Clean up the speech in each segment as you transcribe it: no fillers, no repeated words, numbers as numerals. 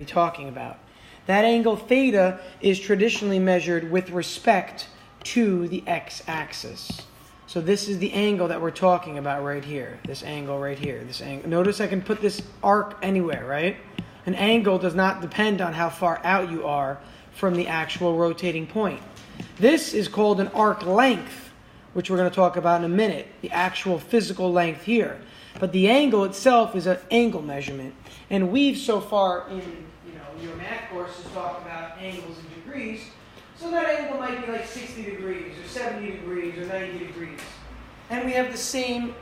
talking about. That angle theta is traditionally measured with respect to the x-axis. So this is the angle that we're talking about right here. This angle right here. This angle. Notice I can put this arc anywhere, right? An angle does not depend on how far out you are from the actual rotating point. This is called an arc length, which we're going to talk about in a minute, the actual physical length here. But the angle itself is an angle measurement. And we've so far in your math courses talked about angles in degrees. So that angle might be like 60 degrees or 70 degrees or 90 degrees. And we have the same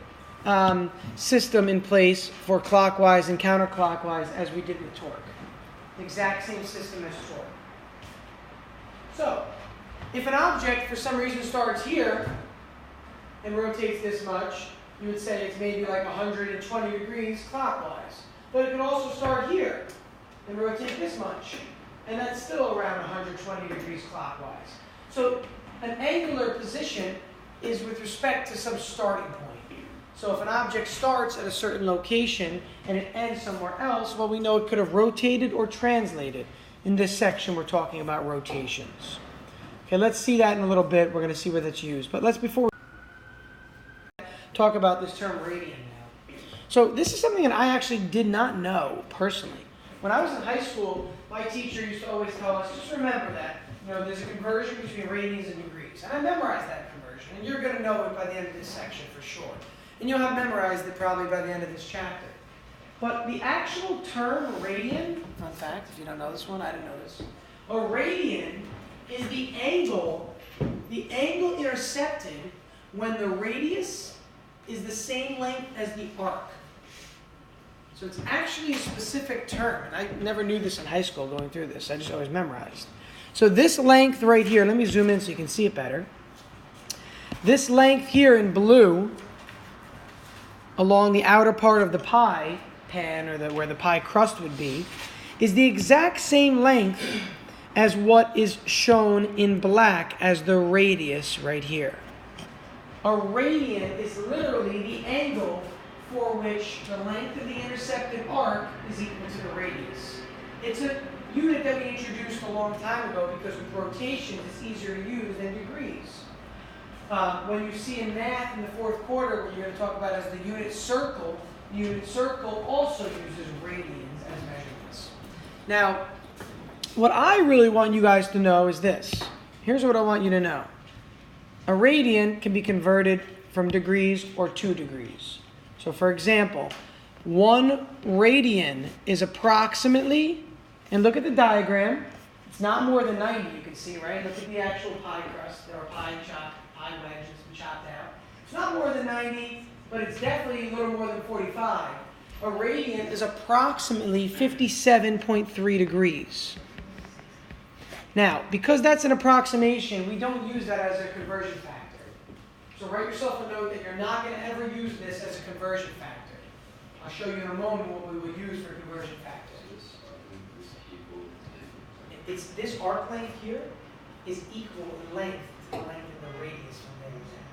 system in place for clockwise and counterclockwise as we did with torque. The exact same system as torque. So, if an object for some reason starts here and rotates this much, you would say it's maybe like 120 degrees clockwise. But it could also start here and rotate this much. And that's still around 120 degrees clockwise. So an angular position is with respect to some starting point. So if an object starts at a certain location and it ends somewhere else, well, we know it could have rotated or translated. In this section, we're talking about rotations. Okay, let's see that in a little bit. We're going to see where that's used. But before we talk about this term radian now. So this is something that I actually did not know personally. When I was in high school, my teacher used to always tell us, just remember that, there's a conversion between radians and degrees. And I memorized that conversion. And you're going to know it by the end of this section for sure. And you'll have memorized it probably by the end of this chapter. But the actual term radian, fun fact, if you don't know this one, I didn't know this. A radian is the angle intercepted when the radius is the same length as the arc. So it's actually a specific term. And I never knew this in high school going through this. I just always memorized. So this length right here, let me zoom in so you can see it better. This length here in blue, along the outer part of the pie pan, or where the pie crust would be, is the exact same length as what is shown in black as the radius right here. A radian is literally the angle for which the length of the intercepted arc is equal to the radius. It's a unit that we introduced a long time ago because with rotations it's easier to use than degrees. When you see in math in the fourth quarter, what you're going to talk about as the unit circle also uses radians as measurements. Now, what I really want you guys to know is this. Here's what I want you to know. A radian can be converted from degrees or to degrees. So for example, 1 radian is approximately, and look at the diagram, it's not more than 90, you can see, right? Look at the actual pie crust, or pie wedge that's been chopped out. It's not more than 90, but it's definitely a little more than 45. A radian is approximately 57.3 degrees. Now, because that's an approximation, we don't use that as a conversion factor. So write yourself a note that you're not going to ever use this as a conversion factor. I'll show you in a moment what we would use for conversion factors. It's this arc length here is equal in length to the length of the radius from there to there.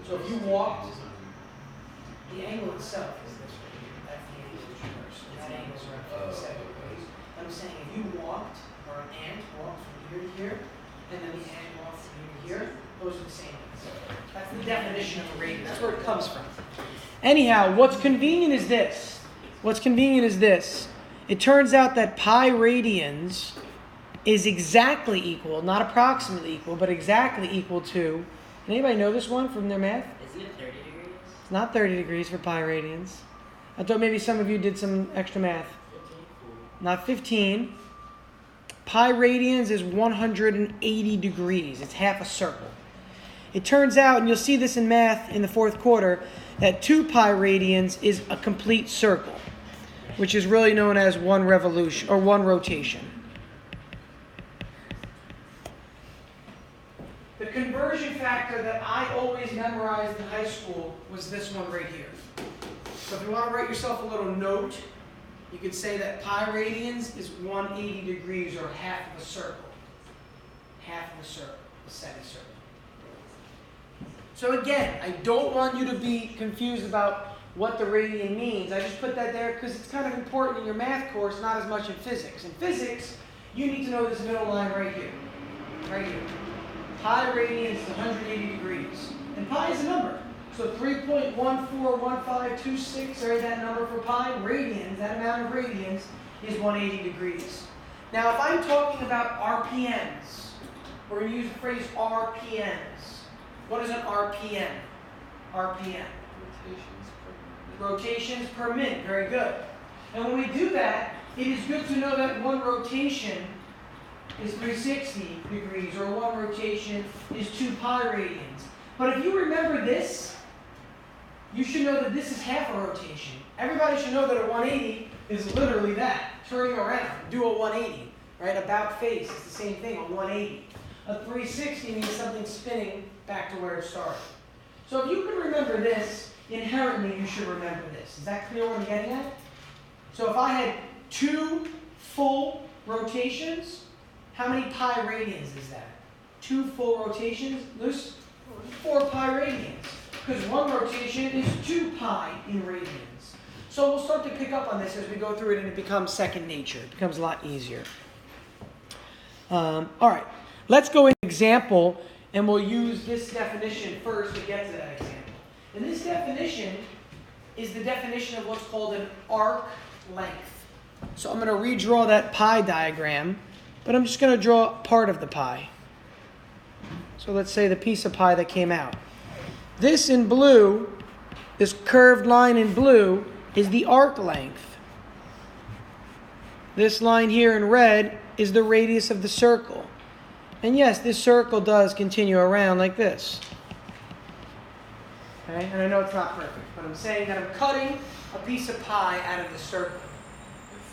So if you walked, the angle itself is this right here. That's the angle of traverse. That angle is around 57 degrees. I'm saying if you walked, or an ant walked from here to here, and then the ant walked from here to here, those are the same lengths. That's the definition of a radian. That's where it comes from. Anyhow, what's convenient is this. It turns out that pi radians is exactly equal, not approximately equal, but exactly equal to, anybody know this one from their math? Isn't it 30 degrees? It's not 30 degrees for pi radians. I thought maybe some of you did some extra math. 15. Not 15. Pi radians is 180 degrees. It's half a circle. It turns out, and you'll see this in math in the fourth quarter, that 2 pi radians is a complete circle, which is really known as one revolution, or one rotation. The conversion factor that I always memorized in high school was this one right here. So if you want to write yourself a little note, you could say that pi radians is 180 degrees, or half of a circle. Half of a circle, a semicircle. So again, I don't want you to be confused about what the radian means. I just put that there because it's kind of important in your math course, not as much in physics. In physics, you need to know this middle line right here. Right here. Pi radians is 180 degrees. And pi is a number. So 3.141526, right, that number for pi, radians, that amount of radians is 180 degrees. Now, if I'm talking about RPMs, we're going to use the phrase RPMs. What is an RPM? RPM. Rotations per minute. Very good. And when we do that, it is good to know that one rotation is 360 degrees, or one rotation is 2 pi radians. But if you remember this, you should know that this is half a rotation. Everybody should know that a 180 is literally that, turning around. Do a 180, right? About face, it's the same thing, a 180. A 360 means something spinning back to where it started. So if you can remember this, inherently you should remember this. Is that clear what I'm getting at? So if I had 2 full rotations, how many pi radians is that? 2 full rotations, there's 4 pi radians. Because one rotation is 2 pi in radians. So we'll start to pick up on this as we go through it, and it becomes second nature. It becomes a lot easier. All right, let's go into example, and we'll use this definition first to get to that example. And this definition is the definition of what's called an arc length. So I'm going to redraw that pi diagram, but I'm just going to draw part of the pi. So let's say the piece of pi that came out. This in blue, this curved line in blue, is the arc length. This line here in red is the radius of the circle. And yes, this circle does continue around like this. Okay? And I know it's not perfect, but I'm saying that I'm cutting a piece of pi out of the circle.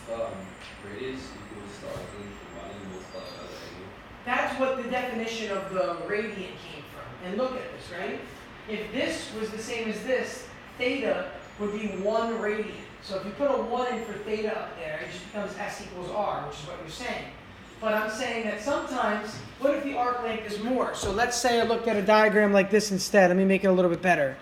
If radius equals the arc length, why do you multiply by the angle? That's what the definition of the radian came from. And look at this, right? If this was the same as this, theta would be 1 radian. So if you put a 1 in for theta up there, it just becomes S equals R, which is what you're saying. But I'm saying that sometimes, what if the arc length is more? So let's say I looked at a diagram like this instead. Let me make it a little bit better.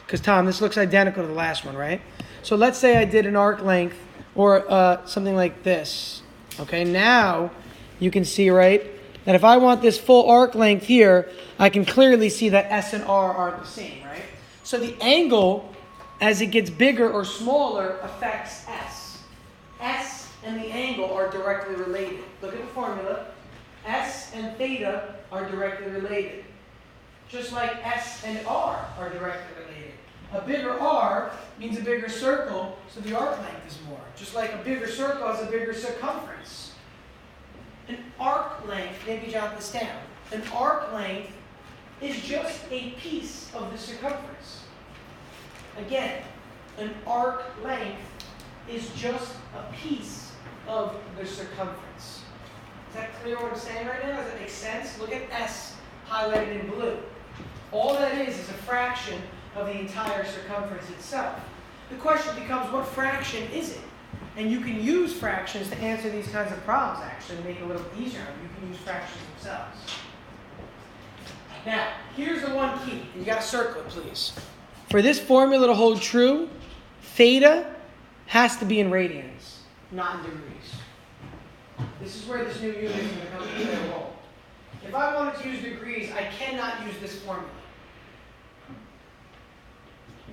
Because, Tom, this looks identical to the last one, right? So let's say I did an arc length, or something like this. Okay, now you can see, right, that if I want this full arc length here, I can clearly see that S and R aren't the same, right? So the angle, as it gets bigger or smaller, affects S. S and the angle are directly related. Look at the formula. S and theta are directly related. Just like S and R are directly related. A bigger R means a bigger circle, so the arc length is more. Just like a bigger circle has a bigger circumference. An arc length, maybe jot this down, an arc length is just a piece of the circumference. Again, an arc length is just a piece of the circumference. Is that clear what I'm saying right now? Does that make sense? Look at S highlighted in blue. All that is a fraction of the entire circumference itself. The question becomes, what fraction is it? And you can use fractions to answer these kinds of problems, actually, to make it a little easier. You can use fractions themselves. Now, here's the one key. You got to circle it, please. For this formula to hold true, theta has to be in radians, not in degrees. This is where this new unit is going to come into their role. If I wanted to use degrees, I cannot use this formula.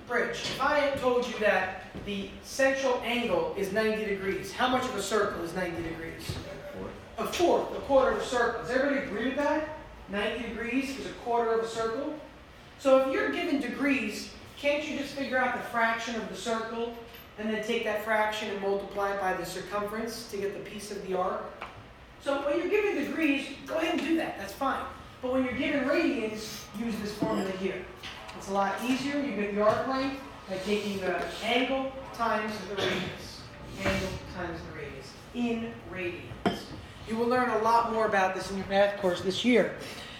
Bridge, if I had told you that the central angle is 90 degrees, how much of a circle is 90 degrees? A fourth, a quarter of a circle. Does everybody agree with that? 90 degrees is a quarter of a circle. So if you're given degrees, can't you just figure out the fraction of the circle and then take that fraction and multiply it by the circumference to get the piece of the arc? So when you're given degrees, go ahead and do that. That's fine. But when you're given radians, use this formula here. It's a lot easier. You get the arc length by taking the angle times the radius. Angle times the radius. In radians. You will learn a lot more about this in your math course this year.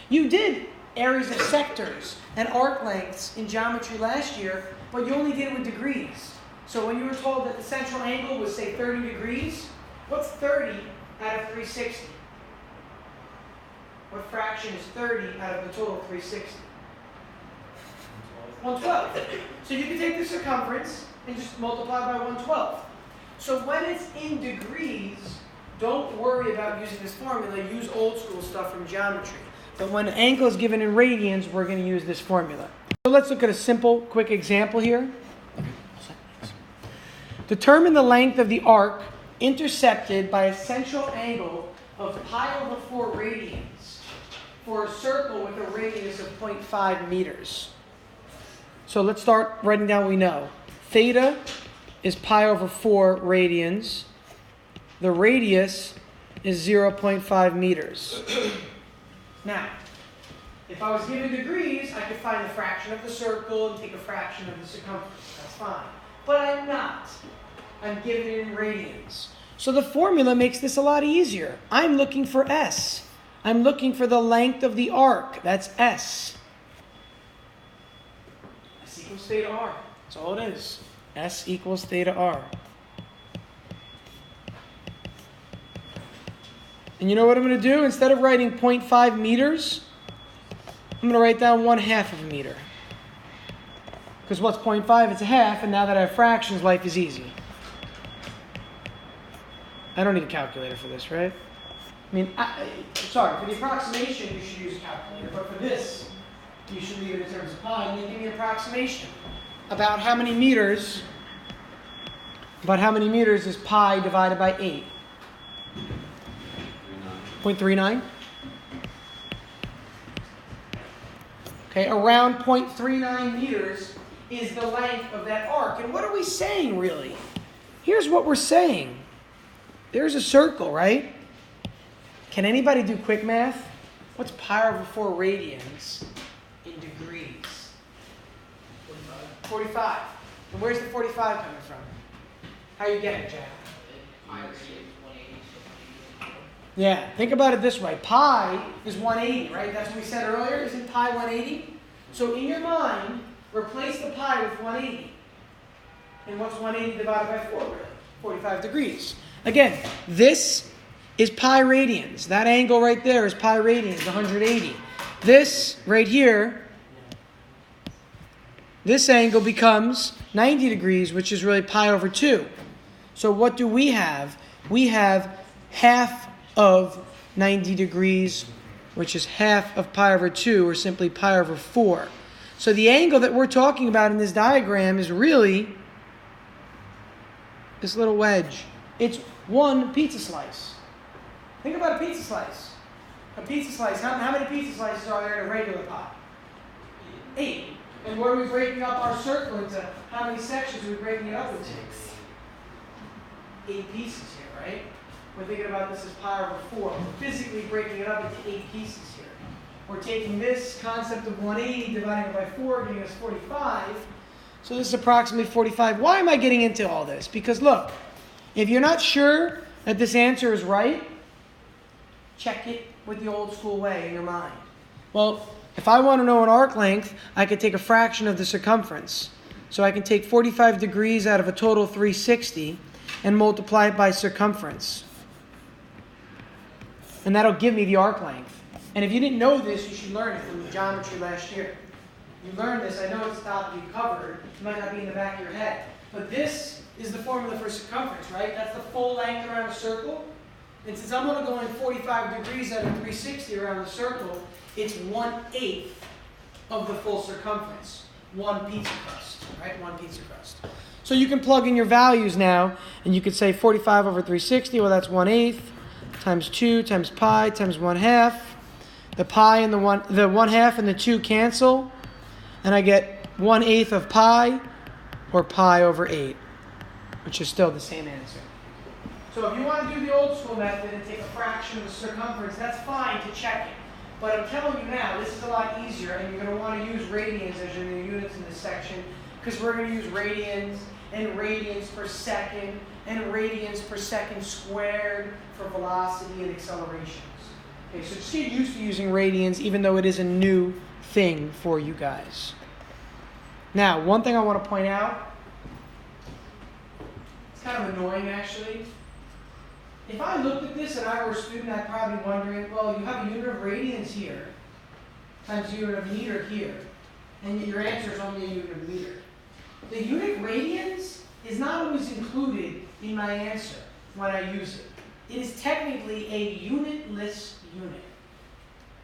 You did areas of sectors and arc lengths in geometry last year, but you only did it with degrees. So when you were told that the central angle was, say, 30 degrees, what's 30 out of 360? What fraction is 30 out of the total 360? 1/12. So you can take the circumference and just multiply by 1/12. So when it's in degrees, don't worry about using this formula. Use old school stuff from geometry. But when an angle is given in radians, we're going to use this formula. So let's look at a simple, quick example here. Determine the length of the arc intercepted by a central angle of pi/4 radians for a circle with a radius of 0.5 meters. So let's start writing down what we know. Theta is pi/4 radians. The radius is 0.5 meters. Now, if I was given degrees, I could find the fraction of the circle and take a fraction of the circumference. That's fine. But I'm not. I'm given it in radians. So the formula makes this a lot easier. I'm looking for S. I'm looking for the length of the arc. That's S. S equals theta r. That's all it is. S equals theta r. And you know what I'm going to do? Instead of writing 0.5 meters, I'm going to write down 1/2 of a meter. Because what's 0.5? It's a half, and now that I have fractions, life is easy. I don't need a calculator for this, right? I mean, sorry, for the approximation, you should use a calculator. But for this, you should leave it in terms of pi, and then give me an approximation. About how many meters is pi divided by 8? 0.39. Okay, around 0.39 meters is the length of that arc. And what are we saying, really? Here's what we're saying. There's a circle, right? Can anybody do quick math? What's pi/4 radians in degrees? 45. And where's the 45 coming from? How you get it, Jack? Yeah, think about it this way. Pi is 180, right? That's what we said earlier. Isn't pi 180? So in your mind, replace the pi with 180. And what's 180 divided by 4, really? 45 degrees. Again, this is pi radians. That angle right there is pi radians, 180. This right here, this angle becomes 90 degrees, which is really pi/2. So what do we have? We have half of 90 degrees, which is half of pi/2, or simply pi/4. So the angle that we're talking about in this diagram is really this little wedge. It's one pizza slice. Think about a pizza slice. A pizza slice, how many pizza slices are there in a regular pie? 8. And what are we breaking up our circle into? How many sections are we breaking it up into? 8 pieces here, right? We're thinking about this as pi/4. We're physically breaking it up into 8 pieces here. We're taking this concept of 180, dividing it by 4, giving us 45. So this is approximately 45. Why am I getting into all this? Because look, if you're not sure that this answer is right, check it with the old school way in your mind. Well, if I want to know an arc length, I could take a fraction of the circumference. So I can take 45 degrees out of a total 360 and multiply it by circumference. And that'll give me the arc length. And if you didn't know this, you should learn it from geometry last year. You learned this. I know it's a topic you covered. It might not be in the back of your head. But this is the formula for circumference, right? That's the full length around a circle. And since I'm only going 45 degrees out of 360 around the circle, it's 1/8 of the full circumference. One pizza crust, right? One pizza crust. So you can plug in your values now, and you could say 45 over 360, well, that's 1/8 times 2 times pi times 1/2. The pi and the 1/2 and the 2 cancel, and I get 1/8 of pi, or pi over 8, which is still the same answer. So if you want to do the old school method and take a fraction of the circumference, that's fine to check it. But I'm telling you now, this is a lot easier, and you're going to want to use radians as your new units in this section, because we're going to use radians and radians per second and radians per second squared for velocity and accelerations. Okay, so just get used to using radians, even though it is a new thing for you guys. Now, one thing I want to point out, it's kind of annoying actually. If I looked at this and I were a student, I'd probably be wondering, well, you have a unit of radians here times a unit of meter here. and your answer is only a unit of meter. The unit radians is not always included in my answer when I use it. It is technically a unitless unit.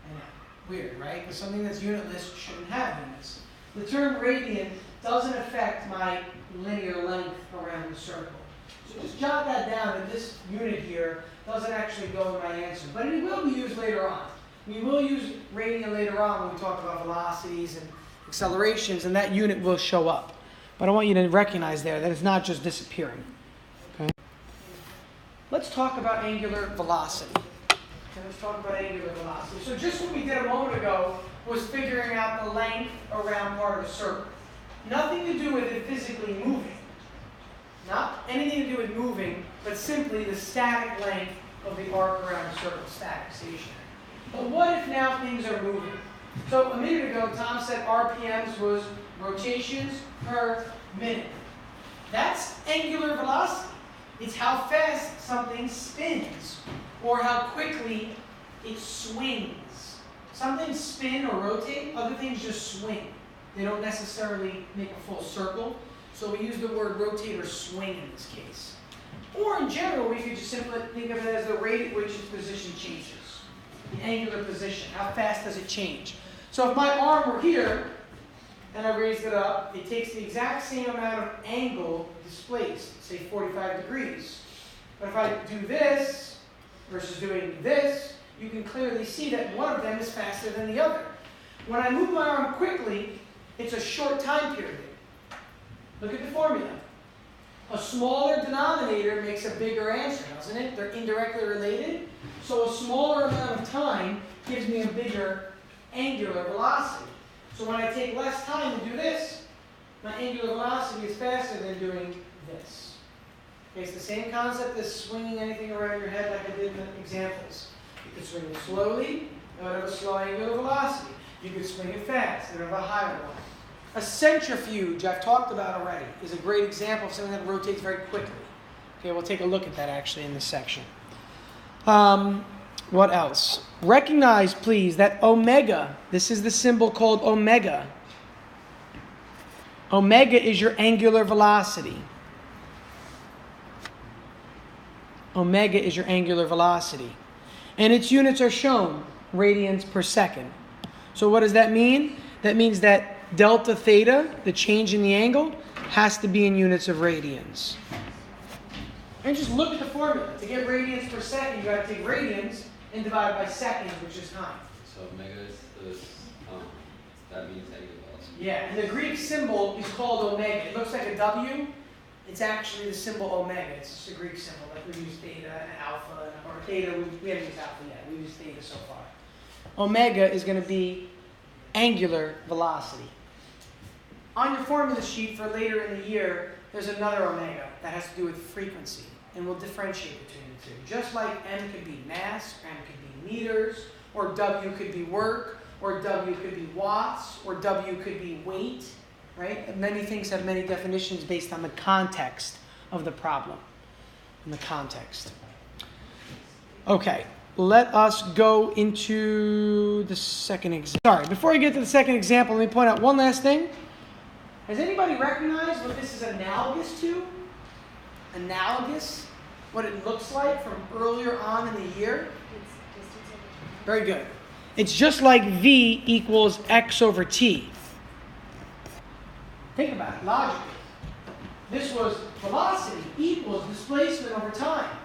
I know, weird, right? Because something that's unitless shouldn't have units. The term radian doesn't affect my linear length around the circle. So just jot that down, that this unit here doesn't actually go in my answer. But it will be used later on. We will use radian later on when we talk about velocities and accelerations, and that unit will show up. But I want you to recognize there that it's not just disappearing. Okay? Let's talk about angular velocity. Okay, let's talk about angular velocity. So just what we did a moment ago was figuring out the length around part of the circle. Nothing to do with it physically moving. Not anything to do with moving, but simply the static length of the arc around the circle, static, stationary. But what if now things are moving? So a minute ago, Tom said RPMs was rotations per minute. That's angular velocity. It's how fast something spins, or how quickly it swings. Some things spin or rotate, other things just swing. They don't necessarily make a full circle. So we use the word rotate or swing in this case. Or in general, we could just simply think of it as the rate at which its position changes. The angular position. How fast does it change? So if my arm were here, and I raised it up, it takes the exact same amount of angle displaced, say 45 degrees. But if I do this versus doing this, you can clearly see that one of them is faster than the other. When I move my arm quickly, it's a short time period. Look at the formula. A smaller denominator makes a bigger answer, doesn't it? They're indirectly related. So a smaller amount of time gives me a bigger angular velocity. So when I take less time to do this, my angular velocity is faster than doing this. Okay, it's the same concept as swinging anything around your head like I did in the examples. You could swing it slowly, it would have a slow angular velocity. You could swing it fast, it would have a higher one. A centrifuge, I've talked about already, is a great example of something that rotates very quickly. Okay, we'll take a look at that actually in this section. What else? Recognize, please, that omega, this is the symbol called omega. Omega is your angular velocity. Omega is your angular velocity. And its units are shown, radians per second. So what does that mean? That means that delta theta, the change in the angle, has to be in units of radians. And just look at the formula. To get radians per second, you got to take radians and divide by seconds, which is time. So omega is this, that means angular velocity. Yeah, and the Greek symbol is called omega. It looks like a W. It's actually the symbol omega. It's just a Greek symbol. Like we use theta and alpha, or theta, we haven't used alpha yet. We use theta so far. Omega is going to be angular velocity. On your formula sheet for later in the year, there's another omega that has to do with frequency, and we'll differentiate between the two. Just like M could be mass, or M could be meters, or W could be work, or W could be watts, or W could be weight, right? And many things have many definitions based on the context of the problem, in the context. Okay, let us go into the second example. Sorry, before I get to the second example, let me point out one last thing. Has anybody recognized what this is analogous to? Analogous? What it looks like from earlier on in the year? Very good. It's just like V equals X over T. Think about it logically. This was velocity equals displacement over time.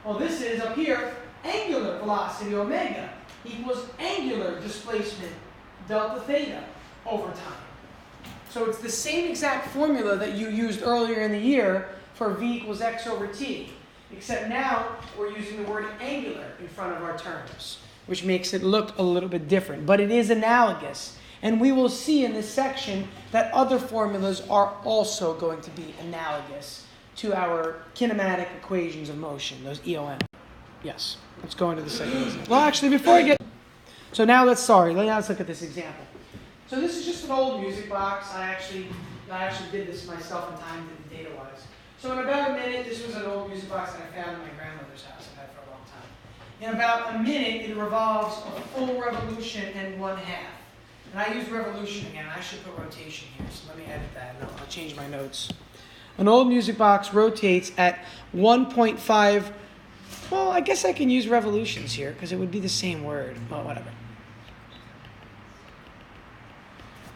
Well, this is up here, angular velocity, omega, equals angular displacement, delta theta, over time. So it's the same exact formula that you used earlier in the year for V equals X over T, except now we're using the word angular in front of our terms, which makes it look a little bit different. But it is analogous. And we will see in this section that other formulas are also going to be analogous to our kinematic equations of motion, those EOM. Yes, let's go into the second example. Well, actually, before I get... So now let's look at this example. So this is just an old music box. I actually did this myself in time that the data was. So in about a minute, this was an old music box that I found in my grandmother's house. I've had for a long time. In about a minute, it revolves a full revolution and 1/2. And I use revolution again. I should put rotation here, so let me edit that. No, I'll change my notes. An old music box rotates at 1.5. Well, I guess I can use revolutions here because it would be the same word. Well, whatever.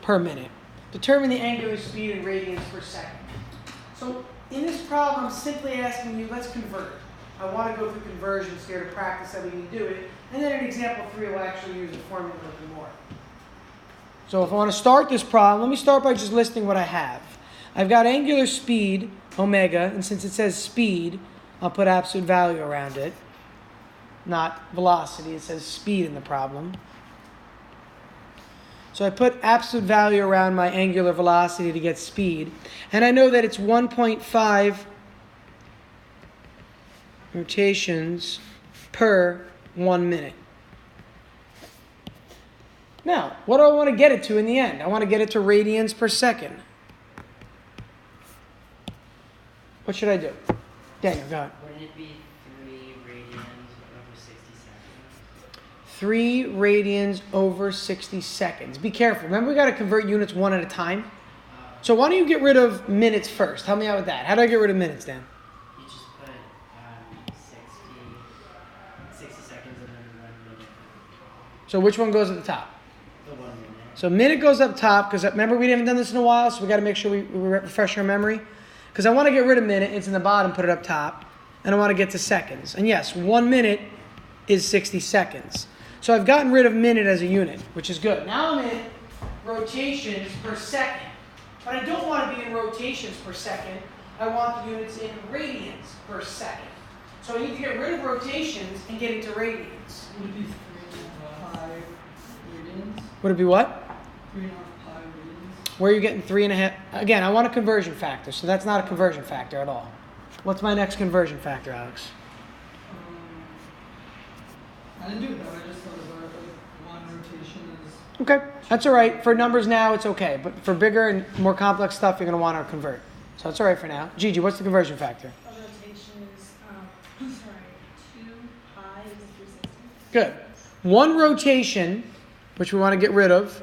Per minute. Determine the angular speed in radians per second. So in this problem, I'm simply asking you, let's convert. I want to go through conversions here to practice how we can do it. And then in example 3, we'll actually use the formula a little bit more. So if I want to start this problem, let me start by just listing what I have. I've got angular speed, omega, and since it says speed, I'll put absolute value around it. Not velocity, it says speed in the problem. So I put absolute value around my angular velocity to get speed. And I know that it's 1.5 rotations per 1 minute. Now, what do I want to get it to in the end? I want to get it to radians per second. What should I do? Daniel, go ahead. Wouldn't it be 3 radians over 60 seconds? 3 radians over 60 seconds. Be careful. Remember, we got to convert units one at a time. So why don't you get rid of minutes first? Help me out with that. How do I get rid of minutes, Dan? You just put 60 seconds and then 1 minute. So which one goes at the top? The 1 minute. So minute goes up top because remember we haven't done this in a while, so we got to make sure we refresh our memory. Because I want to get rid of minute, it's in the bottom, put it up top, and I want to get to seconds. And yes, 1 minute is 60 seconds. So I've gotten rid of minute as a unit, which is good. Now I'm in rotations per second. But I don't want to be in rotations per second. I want the units in radians per second. So I need to get rid of rotations and get into radians. Would it be 3.5 radians? Would it be what? 3.5 radians. Where are you getting 3.5? Again, I want a conversion factor, so that's not a conversion factor at all. What's my next conversion factor, Alex? I didn't do that. I just thought about like 1 rotation is. Okay, that's all right. For numbers now, it's okay. But for bigger and more complex stuff, you're going to want to convert. So that's all right for now. Gigi, what's the conversion factor? A rotation is, 2 pi is 360. Good. 1 rotation, which we want to get rid of,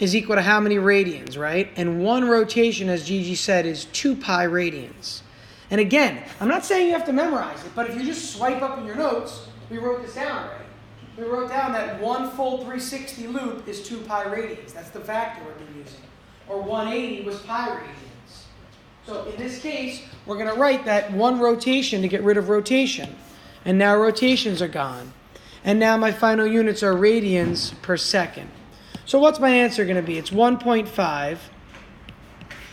is equal to how many radians, right? And 1 rotation, as Gigi said, is 2 pi radians. And again, I'm not saying you have to memorize it, but if you just swipe up in your notes, we wrote this down already. We wrote down that 1 full 360 loop is 2 pi radians. That's the factor we're going to be using. Or 180 was pi radians. So in this case, we're going to write that 1 rotation to get rid of rotation. And now rotations are gone. And now my final units are radians per second. So what's my answer going to be? It's 1.5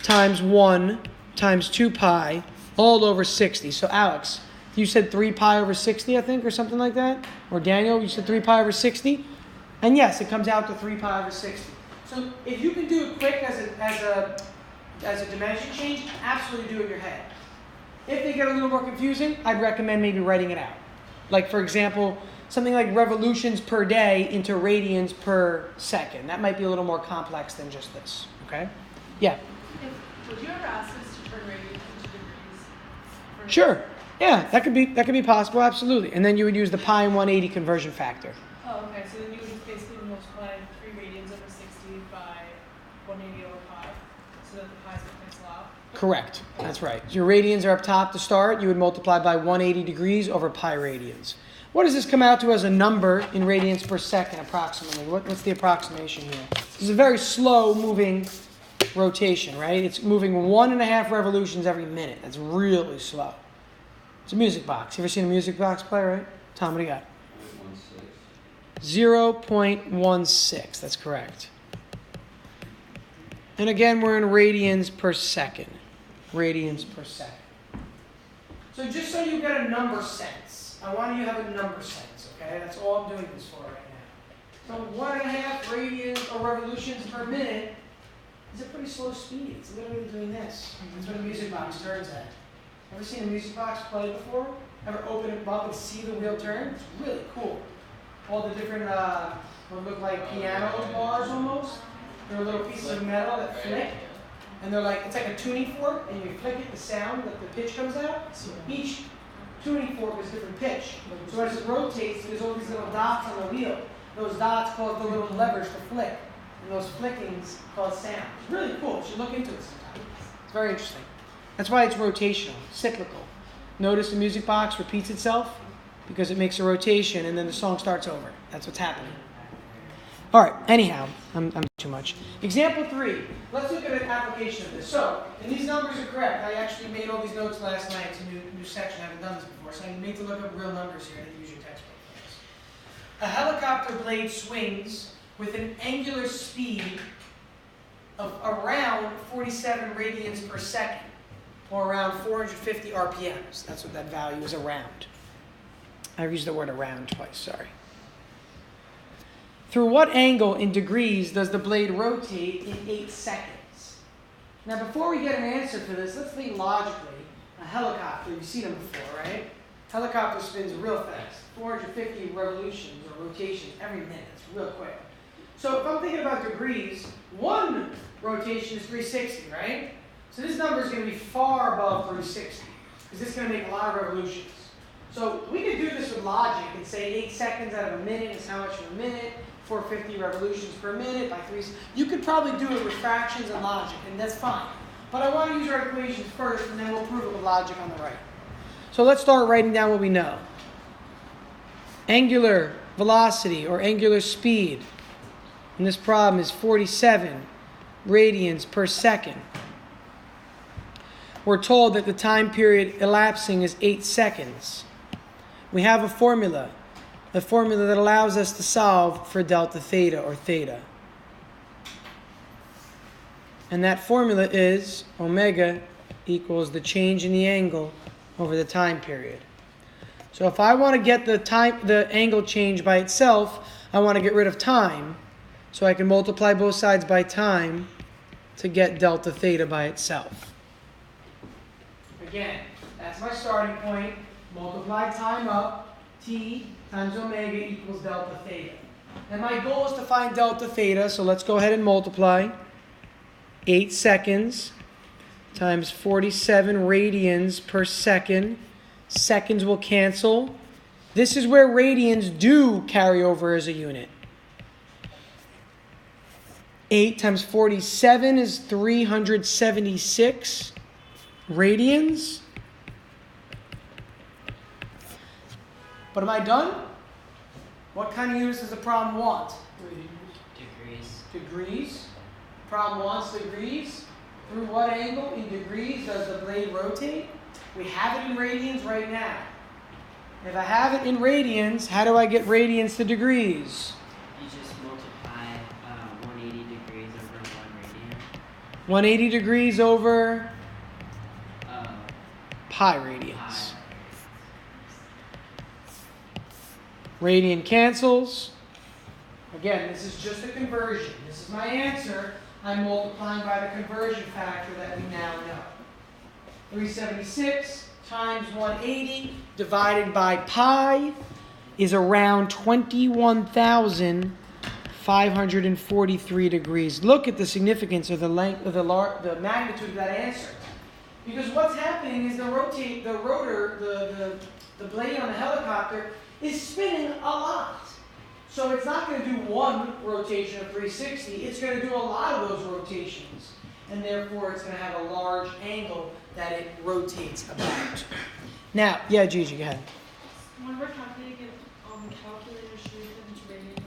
times 1 times 2 pi all over 60. So Alex, you said 3 pi over 60, I think, or something like that? Or Daniel, you said 3 pi over 60? And yes, it comes out to 3 pi over 60. So if you can do it quick as a dimension change, absolutely do it in your head. If they get a little more confusing, I'd recommend maybe writing it out. Like, for example, something like revolutions per day into radians per second. That might be a little more complex than just this, okay? Yeah? Would you ever ask us to turn radians into degrees? Sure. Yeah, that could be possible, absolutely. And then you would use the pi and 180 conversion factor. Oh, okay. So then you would just basically multiply 3 radians over 60 by 180 over pi, so that the pi's would cancel out? Correct. That's right. So your radians are up top to start. You would multiply by 180 degrees over pi radians. What does this come out to as a number in radians per second, approximately? What's the approximation here? This is a very slow moving rotation, right? It's moving 1.5 revolutions every minute. That's really slow. It's a music box. You ever seen a music box play, right? Tom, what do you got? 0.16. That's correct. And again, we're in radians per second. Radians per second. So just so you get a number sense, I want you to have a number sense, okay? That's all I'm doing this for right now. So 1.5 radians or revolutions per minute is a pretty slow speed. It's literally doing this. That's what a music box turns at. Ever seen a music box play before? Ever open it up and see the wheel turn? It's really cool. All the different, what look like piano bars almost. They're little pieces of metal that flick. And they're like, it's like a tuning fork, and you flick it, the sound, that the pitch comes out. Each tuning fork is a different pitch. So as it rotates, there's all these little dots on the wheel. those dots cause the little levers to flick, and those flickings cause sound. It's really cool. You should look into it sometime. It's very interesting. That's why it's rotational, cyclical. Notice the music box repeats itself because it makes a rotation and then the song starts over. That's what's happening. All right, anyhow, I'm too much. Example 3. Let's look at an application of this. So, and these numbers are correct. I actually made all these notes last night. It's a new section. I haven't done this before, so I need to look up real numbers here. I didn't use your textbook for this. A helicopter blade swings with an angular speed of around 47 radians per second, or around 450 RPMs. That's what that value is, around. I used the word around twice, sorry. Through what angle in degrees does the blade rotate in 8 seconds? Now, before we get an answer for this, let's think logically. A helicopter, you've seen them before, right? Helicopter spins real fast, 450 revolutions or rotations every minute. It's real quick. So if I'm thinking about degrees, one rotation is 360, right? So this number is going to be far above 360, because this is going to make a lot of revolutions. So we could do this with logic and say 8 seconds out of a minute is how much of a minute, 450 revolutions per minute by 3. You could probably do it with fractions and logic, and that's fine. But I want to use our equations first, and then we'll prove it with logic on the right. So let's start writing down what we know. Angular velocity, or angular speed, in this problem is 47 radians per second. We're told that the time period elapsing is 8 seconds. We have a formula that allows us to solve for delta theta, or theta. And that formula is omega equals the change in the angle over the time period. So if I want to get the angle change by itself, I want to get rid of time. So I can multiply both sides by time to get delta theta by itself. Again, that's my starting point. Multiply time up, t times omega equals delta theta. And my goal is to find delta theta, so let's go ahead and multiply. 8 seconds times 47 radians per second. Seconds will cancel. This is where radians do carry over as a unit. 8 times 47 is 376 radians. But am I done? What kind of units does the problem want? Degrees. Degrees. Problem wants degrees. Through what angle in degrees does the blade rotate? We have it in radians right now. If I have it in radians, how do I get radians to degrees? You just multiply 180 degrees over 1 radian. 180 degrees over pi radians. Pi. Radian cancels. Again, this is just a conversion. This is my answer. I'm multiplying by the conversion factor that we now know. 376 times 180 divided by pi is around 21,543 degrees. Look at the significance of the length of the magnitude of that answer. Because what's happening is the blade on the helicopter is spinning a lot. So it's not going to do one rotation of 360, it's going to do a lot of those rotations. And therefore it's going to have a large angle that it rotates about. Now, yeah, Gigi, go ahead. When we're calculating it on the calculator, should we put into radian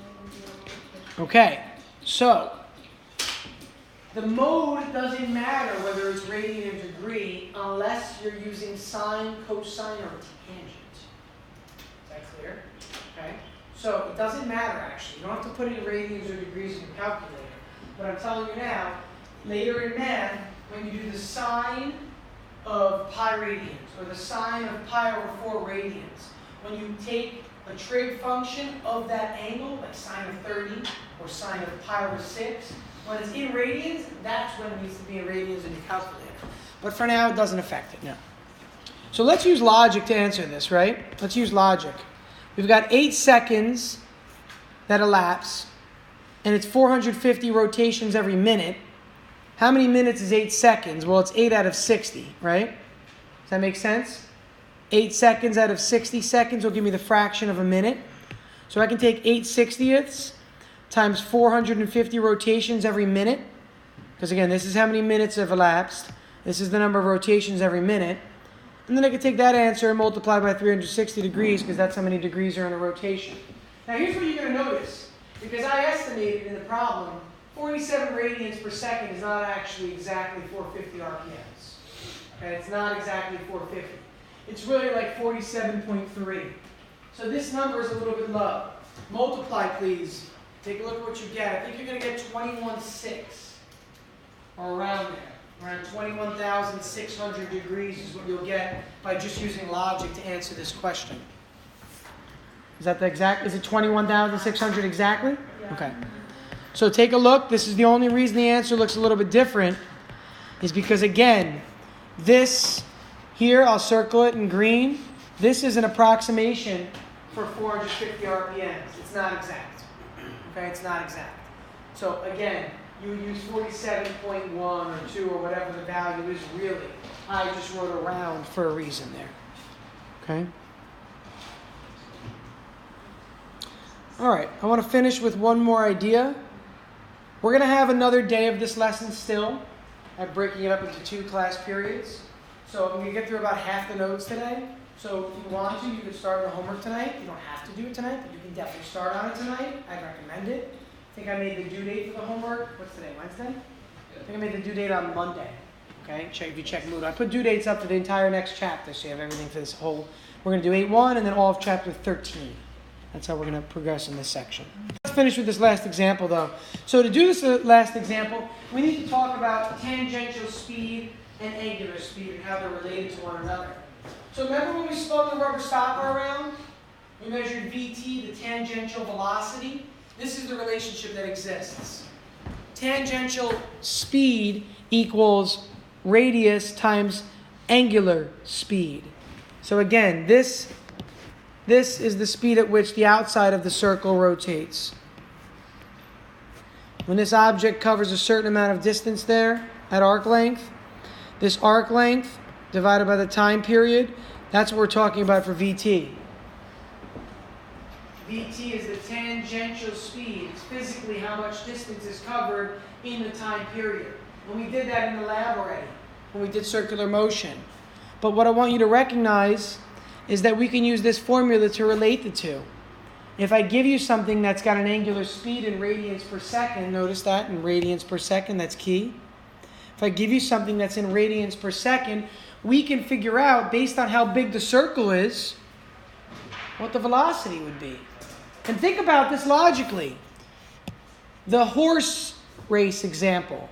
mode? Okay, so the mode doesn't matter whether it's radian or degree unless you're using sine, cosine, or tangent. Is that clear? Okay. So it doesn't matter actually. You don't have to put in radians or degrees in your calculator. But I'm telling you now, later in math, when you do the sine of pi radians or the sine of pi over 4 radians, when you take a trig function of that angle, like sine of 30 or sine of pi over 6, when it's in radians, that's when it needs to be in radians in your calculator. But for now, it doesn't affect it. No. So let's use logic to answer this, right? Let's use logic. We've got 8 seconds that elapse, and it's 450 rotations every minute. How many minutes is 8 seconds? Well, it's 8 out of 60, right? Does that make sense? 8 seconds out of 60 seconds will give me the fraction of a minute. So I can take 8/60ths times 450 rotations every minute, because again, this is how many minutes have elapsed. This is the number of rotations every minute. And then I can take that answer and multiply by 360 degrees, because that's how many degrees are in a rotation. Now here's what you're going to notice. Because I estimated in the problem, 47 radians per second is not actually exactly 450 RPMs. Okay, it's not exactly 450. It's really like 47.3. So this number is a little bit low. Multiply, please. Take a look at what you get. I think you're going to get 21.6, or around there. Around 21,600 degrees is what you'll get by just using logic to answer this question. Is that the exact? Is it 21,600 exactly? Yeah. Okay. So take a look. This is the only reason the answer looks a little bit different, is because again, this here, I'll circle it in green. This is an approximation for 450 RPMs. It's not exact. Okay, it's not exact. So again, you would use 47.1 or 2 or whatever the value is really. I just wrote around for a reason there. Okay? All right, I want to finish with one more idea. We're going to have another day of this lesson still. I'm breaking it up into 2 class periods. So I'm going to get through about half the notes today. So if you want to, you can start on the homework tonight. You don't have to do it tonight, but you can definitely start on it tonight. I'd recommend it. I think I made the due date for the homework. What's today, Wednesday? I think I made the due date on Monday. Okay, if you check Moodle. I put due dates up for the entire next chapter, so you have everything for this whole. We're going to do 8.1 and then all of chapter 13. That's how we're going to progress in this section. Let's finish with this last example, though. So to do this last example, we need to talk about tangential speed and angular speed and how they're related to one another. So remember when we spun the rubber stopper around? We measured VT, the tangential velocity. This is the relationship that exists. Tangential speed equals radius times angular speed. So again, this is the speed at which the outside of the circle rotates. When this object covers a certain amount of distance there at arc length, this arc length divided by the time period, that's what we're talking about for VT. VT is the tangential speed. It's physically how much distance is covered in the time period. And we did that in the lab already when we did circular motion. But what I want you to recognize is that we can use this formula to relate the two. If I give you something that's got an angular speed in radians per second, notice that in radians per second, that's key. If I give you something that's in radians per second, we can figure out, based on how big the circle is, what the velocity would be. And think about this logically. The horse race example.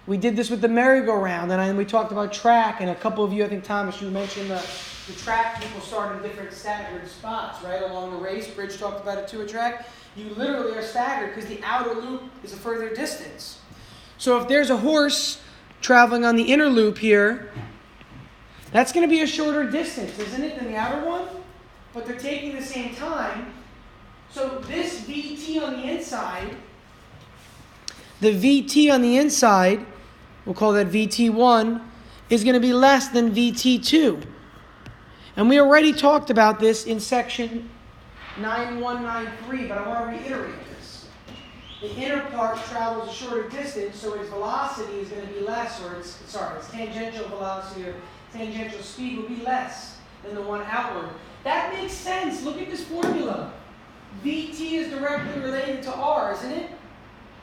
We did this with the merry-go-round, and we talked about track, and a couple of you, I think, Thomas, you mentioned the track people start in different staggered spots, right, along the race. Bridge talked about it too, a track. You literally are staggered because the outer loop is a further distance. So if there's a horse traveling on the inner loop here, that's going to be a shorter distance, isn't it, than the outer one? But they're taking the same time. So this VT on the inside, we'll call that VT1, is going to be less than VT2. And we already talked about this in section 9193, but I want to reiterate this. The inner part travels a shorter distance, so its velocity is going to be less, or its tangential velocity or tangential speed will be less than the one outward. That makes sense. Look at this formula. VT is directly related to R, isn't it?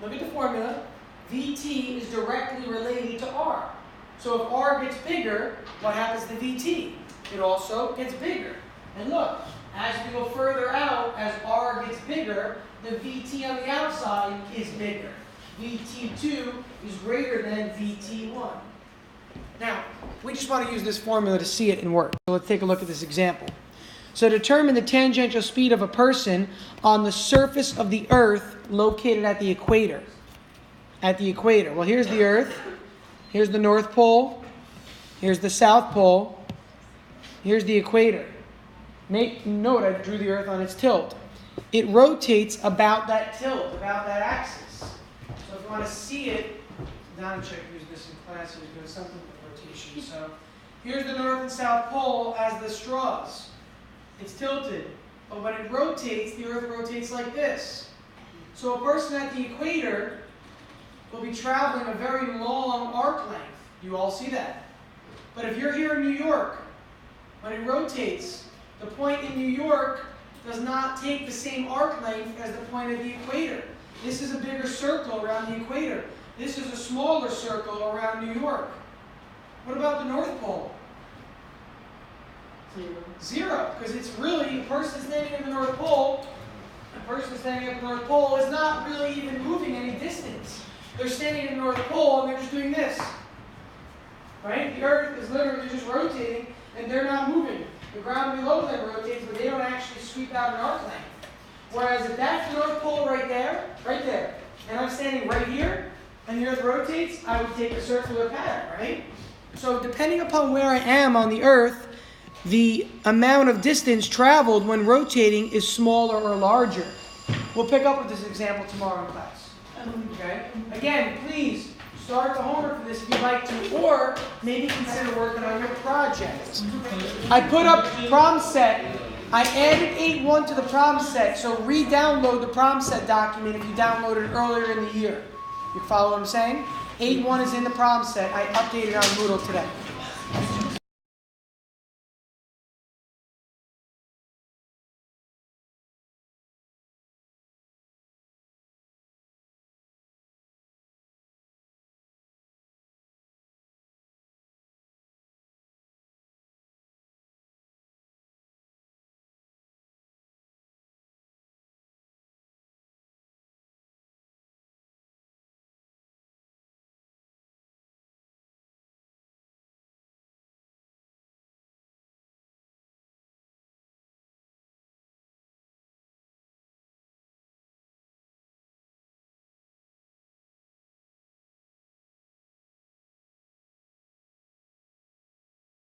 Look at the formula. VT is directly related to R. So if R gets bigger, what happens to VT? It also gets bigger. And look, as we go further out, as R gets bigger, the VT on the outside is bigger. VT2 is greater than VT1. Now, we just want to use this formula to see it in work. So let's take a look at this example. So determine the tangential speed of a person on the surface of the Earth located at the equator. At the equator. Well, here's the Earth. Here's the North Pole. Here's the South Pole. Here's the equator. Make note, I drew the Earth on its tilt. It rotates about that tilt, about that axis. So if you want to see it, Donchek used this in class, he was doing something with rotation. So here's the North and South Pole as the straws. It's tilted. but when it rotates, the Earth rotates like this. So a person at the equator will be traveling a very long arc length. You all see that. But if you're here in New York, when it rotates, the point in New York does not take the same arc length as the point of the equator. This is a bigger circle around the equator. This is a smaller circle around New York. What about the North Pole? 0, because it's really, a person standing at the North Pole, a person standing at the North Pole is not really even moving any distance. They're standing at the North Pole and they're just doing this. Right? The Earth is literally just rotating and they're not moving. The ground below them rotates, but they don't actually sweep out an arc length. Whereas if that's the North Pole right there, and I'm standing right here, and the Earth rotates, I would take a circular pattern, right? So depending upon where I am on the Earth, the amount of distance traveled when rotating is smaller or larger. We'll pick up with this example tomorrow in class. Okay? Again, please start the homework for this if you'd like to, or maybe consider working on your project. I put up problem set. I added 8.1 to the problem set, so re-download the problem set document if you downloaded it earlier in the year. You follow what I'm saying? 8.1 is in the problem set. I updated on Moodle today.